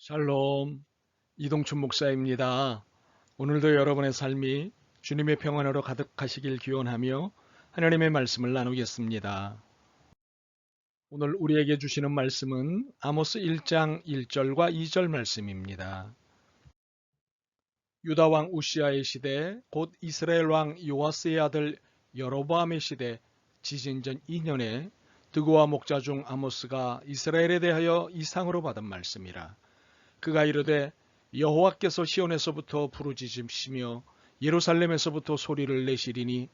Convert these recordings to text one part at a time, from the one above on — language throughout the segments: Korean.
샬롬, 이동춘 목사입니다. 오늘도 여러분의 삶이 주님의 평안으로 가득하시길 기원하며 하나님의 말씀을 나누겠습니다. 오늘 우리에게 주시는 말씀은 아모스 1장 1절과 2절 말씀입니다. 유다 왕 우시아의 시대, 곧 이스라엘 왕 요아스의 아들 여로보암의 시대, 지진전 2년에 드고와 목자 중 아모스가 이스라엘에 대하여 이상으로 받은 말씀이라. 그가 이르되 여호와께서 시온에서부터 부르짖으시며 예루살렘에서부터 소리를 내시리니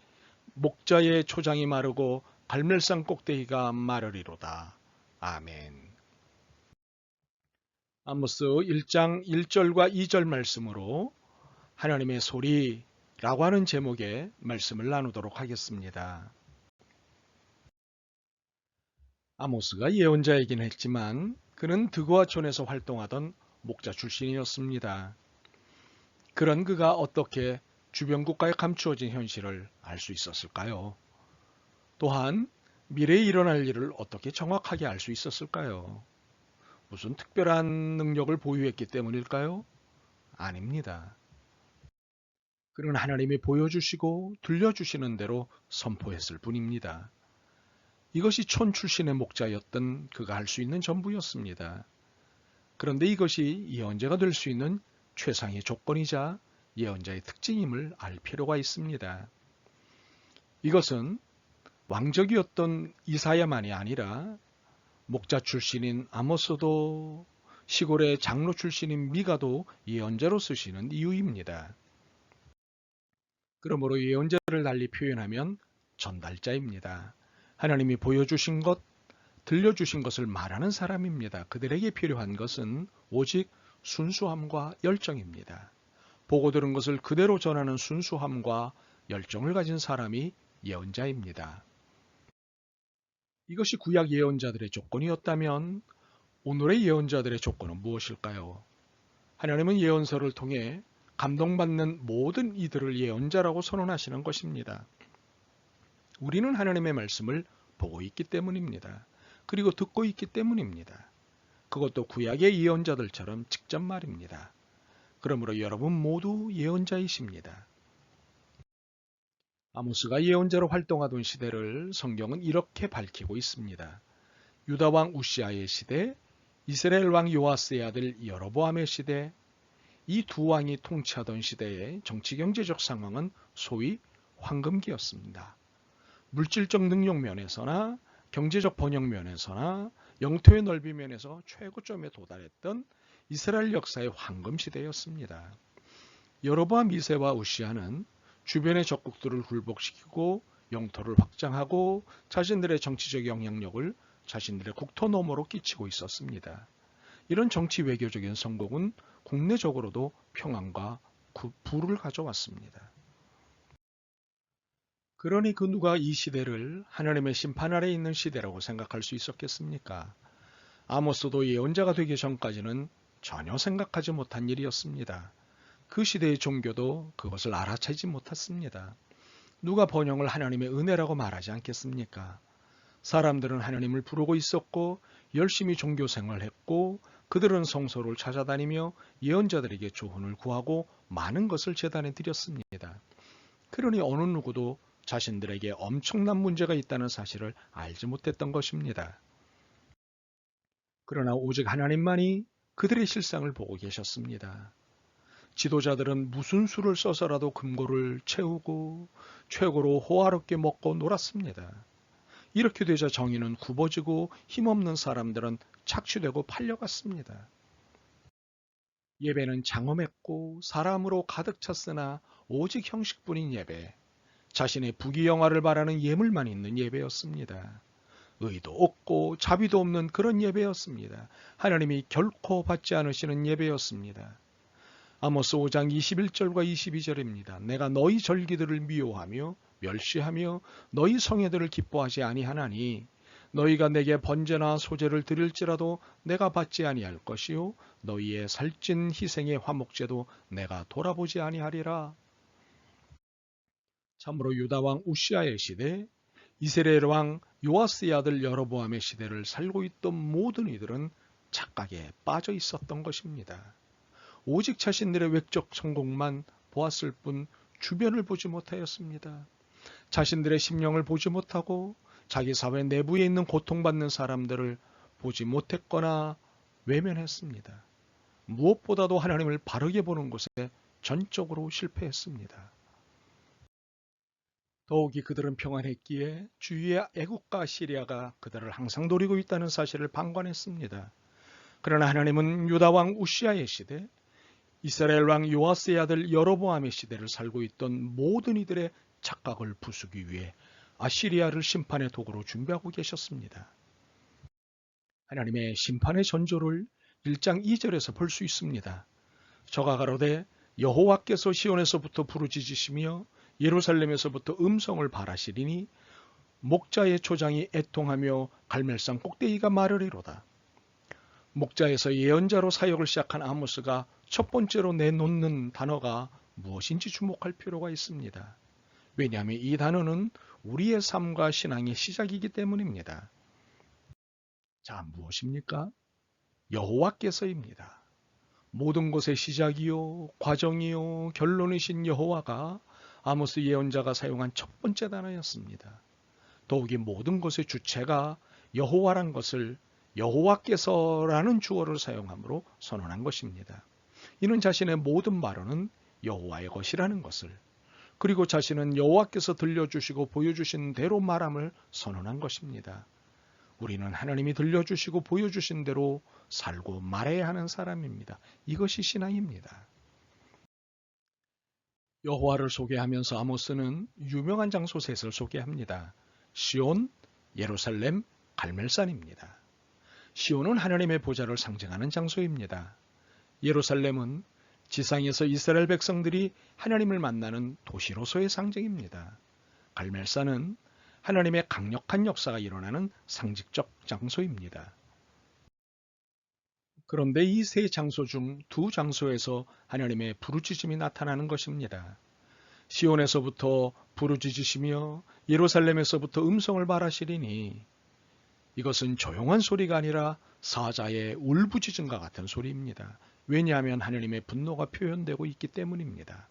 목자의 초장이 마르고 갈멜산 꼭대기가 마르리로다. 아멘. 아모스 1장 1절과 2절 말씀으로 하나님의 소리라고 하는 제목의 말씀을 나누도록 하겠습니다. 아모스가 예언자이긴 했지만 그는 드고아촌에서 활동하던 목자 출신이었습니다. 그런 그가 어떻게 주변 국가에 감추어진 현실을 알 수 있었을까요? 또한 미래에 일어날 일을 어떻게 정확하게 알 수 있었을까요? 무슨 특별한 능력을 보유했기 때문일까요? 아닙니다. 그는 하나님이 보여주시고 들려주시는 대로 선포했을 뿐입니다. 이것이 촌 출신의 목자였던 그가 할 수 있는 전부였습니다. 그런데 이것이 예언자가 될 수 있는 최상의 조건이자 예언자의 특징임을 알 필요가 있습니다. 이것은 왕적이었던 이사야만이 아니라 목자 출신인 아모스도 시골의 장로 출신인 미가도 예언자로 쓰시는 이유입니다. 그러므로 예언자를 달리 표현하면 전달자입니다. 하나님이 보여주신 것, 들려주신 것을 말하는 사람입니다. 그들에게 필요한 것은 오직 순수함과 열정입니다. 보고 들은 것을 그대로 전하는 순수함과 열정을 가진 사람이 예언자입니다. 이것이 구약 예언자들의 조건이었다면 오늘의 예언자들의 조건은 무엇일까요? 하나님은 예언서를 통해 감동받는 모든 이들을 예언자라고 선언하시는 것입니다. 우리는 하나님의 말씀을 보고 있기 때문입니다. 그리고 듣고 있기 때문입니다. 그것도 구약의 예언자들처럼 직접 말입니다. 그러므로 여러분 모두 예언자이십니다. 아모스가 예언자로 활동하던 시대를 성경은 이렇게 밝히고 있습니다. 유다 왕 우시아의 시대, 이스라엘 왕 요아스의 아들 여로보암의 시대, 이 두 왕이 통치하던 시대의 정치 경제적 상황은 소위 황금기였습니다. 물질적 능력 면에서나 경제적 번영 면에서나 영토의 넓이 면에서 최고점에 도달했던 이스라엘 역사의 황금 시대였습니다. 여로보암 2세와 우시아는 주변의 적국들을 굴복시키고 영토를 확장하고 자신들의 정치적 영향력을 자신들의 국토 너머로 끼치고 있었습니다. 이런 정치 외교적인 성공은 국내적으로도 평안과 부를 가져왔습니다. 그러니 그 누가 이 시대를 하나님의 심판 아래 있는 시대라고 생각할 수 있었겠습니까? 아모스도 예언자가 되기 전까지는 전혀 생각하지 못한 일이었습니다. 그 시대의 종교도 그것을 알아채지 못했습니다. 누가 번영을 하나님의 은혜라고 말하지 않겠습니까? 사람들은 하나님을 부르고 있었고 열심히 종교 생활했고 그들은 성소를 찾아다니며 예언자들에게 조언을 구하고 많은 것을 제단에 드렸습니다. 그러니 어느 누구도 자신들에게 엄청난 문제가 있다는 사실을 알지 못했던 것입니다. 그러나 오직 하나님만이 그들의 실상을 보고 계셨습니다. 지도자들은 무슨 수를 써서라도 금고를 채우고 최고로 호화롭게 먹고 놀았습니다. 이렇게 되자 정의는 굽어지고 힘없는 사람들은 착취되고 팔려갔습니다. 예배는 장엄했고 사람으로 가득 찼으나 오직 형식뿐인 예배, 자신의 부귀영화를 바라는 예물만 있는 예배였습니다. 의도 없고 자비도 없는 그런 예배였습니다. 하나님이 결코 받지 않으시는 예배였습니다. 아모스 5장 21절과 22절입니다. 내가 너희 절기들을 미워하며 멸시하며 너희 성회들을 기뻐하지 아니하나니 너희가 내게 번제나 소제를 드릴지라도 내가 받지 아니할 것이요 너희의 살찐 희생의 화목제도 내가 돌아보지 아니하리라. 참으로 유다 왕 우시아의 시대, 이스라엘 왕 요아스의 아들 여로보암의 시대를 살고 있던 모든 이들은 착각에 빠져 있었던 것입니다. 오직 자신들의 외적 성공만 보았을 뿐 주변을 보지 못하였습니다. 자신들의 심령을 보지 못하고 자기 사회 내부에 있는 고통받는 사람들을 보지 못했거나 외면했습니다. 무엇보다도 하나님을 바르게 보는 것에 전적으로 실패했습니다. 더욱이 그들은 평안했기에 주위의 애국과 시리아가 그들을 항상 노리고 있다는 사실을 방관했습니다. 그러나 하나님은 유다 왕 우시아의 시대, 이스라엘 왕 요아스의 아들 여로보암의 시대를 살고 있던 모든 이들의 착각을 부수기 위해 아시리아를 심판의 도구로 준비하고 계셨습니다. 하나님의 심판의 전조를 1장 2절에서 볼 수 있습니다. 저가 가로되 여호와께서 시온에서부터 부르짖으시며 예루살렘에서부터 음성을 발하시리니 목자의 초장이 애통하며 갈멜산 꼭대기가 마르리로다. 목자에서 예언자로 사역을 시작한 아모스가 첫 번째로 내놓는 단어가 무엇인지 주목할 필요가 있습니다. 왜냐하면 이 단어는 우리의 삶과 신앙의 시작이기 때문입니다. 자, 무엇입니까? 여호와께서입니다. 모든 것의 시작이요, 과정이요, 결론이신 여호와가 아모스 예언자가 사용한 첫 번째 단어였습니다. 더욱이 모든 것의 주체가 여호와란 것을 여호와께서라는 주어를 사용함으로 선언한 것입니다. 이는 자신의 모든 말로는 여호와의 것이라는 것을, 그리고 자신은 여호와께서 들려주시고 보여주신 대로 말함을 선언한 것입니다. 우리는 하나님이 들려주시고 보여주신 대로 살고 말해야 하는 사람입니다. 이것이 신앙입니다. 여호와를 소개하면서 아모스는 유명한 장소 셋을 소개합니다. 시온, 예루살렘, 갈멜산입니다. 시온은 하나님의 보좌를 상징하는 장소입니다. 예루살렘은 지상에서 이스라엘 백성들이 하나님을 만나는 도시로서의 상징입니다. 갈멜산은 하나님의 강력한 역사가 일어나는 상징적 장소입니다. 그런데 이 세 장소 중 두 장소에서 하나님의 부르짖음이 나타나는 것입니다. 시온에서부터 부르짖으시며 예루살렘에서부터 음성을 발하시리니, 이것은 조용한 소리가 아니라 사자의 울부짖음과 같은 소리입니다. 왜냐하면 하나님의 분노가 표현되고 있기 때문입니다.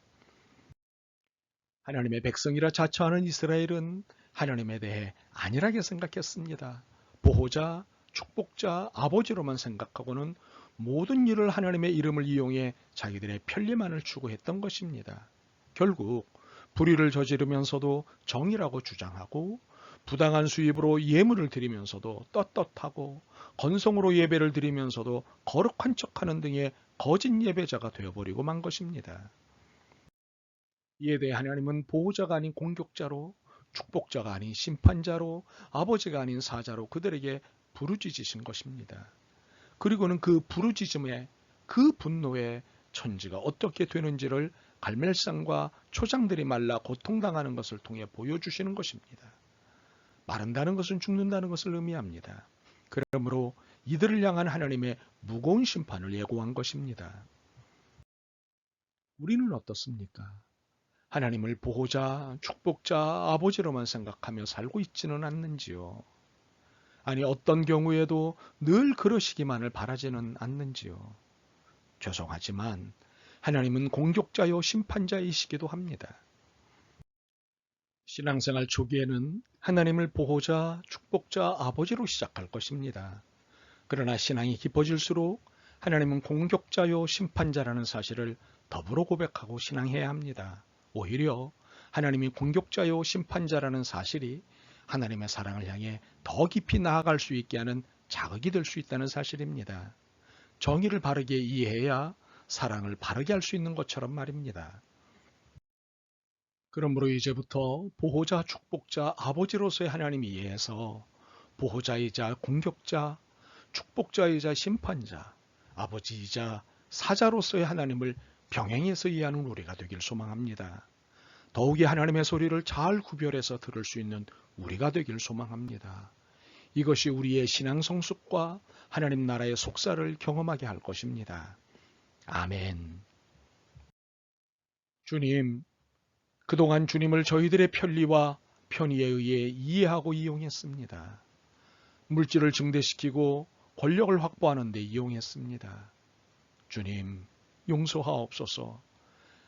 하나님의 백성이라 자처하는 이스라엘은 하나님에 대해 안일하게 생각했습니다. 보호자, 축복자, 아버지로만 생각하고는 모든 일을 하나님의 이름을 이용해 자기들의 편리만을 추구했던 것입니다. 결국 불의를 저지르면서도 정의라고 주장하고, 부당한 수입으로 예물을 드리면서도 떳떳하고, 건성으로 예배를 드리면서도 거룩한 척하는 등의 거짓 예배자가 되어버리고 만 것입니다. 이에 대해 하나님은 보호자가 아닌 공격자로, 축복자가 아닌 심판자로, 아버지가 아닌 사자로 그들에게 부르짖으신 것입니다. 그리고는 그 부르짖음에, 그 분노에 천지가 어떻게 되는지를 갈멜산과 초장들이 말라 고통당하는 것을 통해 보여주시는 것입니다. 마른다는 것은 죽는다는 것을 의미합니다. 그러므로 이들을 향한 하나님의 무거운 심판을 예고한 것입니다. 우리는 어떻습니까? 하나님을 보호자, 축복자, 아버지로만 생각하며 살고 있지는 않는지요? 아니, 어떤 경우에도 늘 그러시기만을 바라지는 않는지요? 죄송하지만 하나님은 공격자요 심판자이시기도 합니다. 신앙생활 초기에는 하나님을 보호자, 축복자, 아버지로 시작할 것입니다. 그러나 신앙이 깊어질수록 하나님은 공격자요 심판자라는 사실을 더불어 고백하고 신앙해야 합니다. 오히려 하나님이 공격자요 심판자라는 사실이 하나님의 사랑을 향해 더 깊이 나아갈 수 있게 하는 자극이 될 수 있다는 사실입니다. 정의를 바르게 이해해야 사랑을 바르게 할 수 있는 것처럼 말입니다. 그러므로 이제부터 보호자, 축복자, 아버지로서의 하나님 이해에서 보호자이자 공격자, 축복자이자 심판자, 아버지이자 사자로서의 하나님을 병행해서 이해하는 우리가 되길 소망합니다. 더욱이 하나님의 소리를 잘 구별해서 들을 수 있는 우리가 되길 소망합니다. 이것이 우리의 신앙 성숙과 하나님 나라의 속사를 경험하게 할 것입니다. 아멘. 주님, 그동안 주님을 저희들의 편리와 편의에 의해 이해하고 이용했습니다. 물질을 증대시키고 권력을 확보하는 데 이용했습니다. 주님, 용서하옵소서.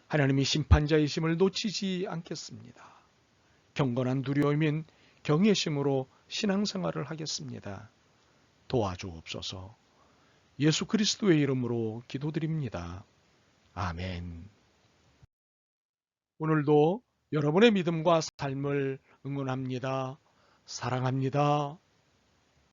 하나님이 심판자이심을 놓치지 않겠습니다. 경건한 두려움인 경외심으로 신앙생활을 하겠습니다. 도와주옵소서. 예수 그리스도의 이름으로 기도드립니다. 아멘. 오늘도 여러분의 믿음과 삶을 응원합니다. 사랑합니다.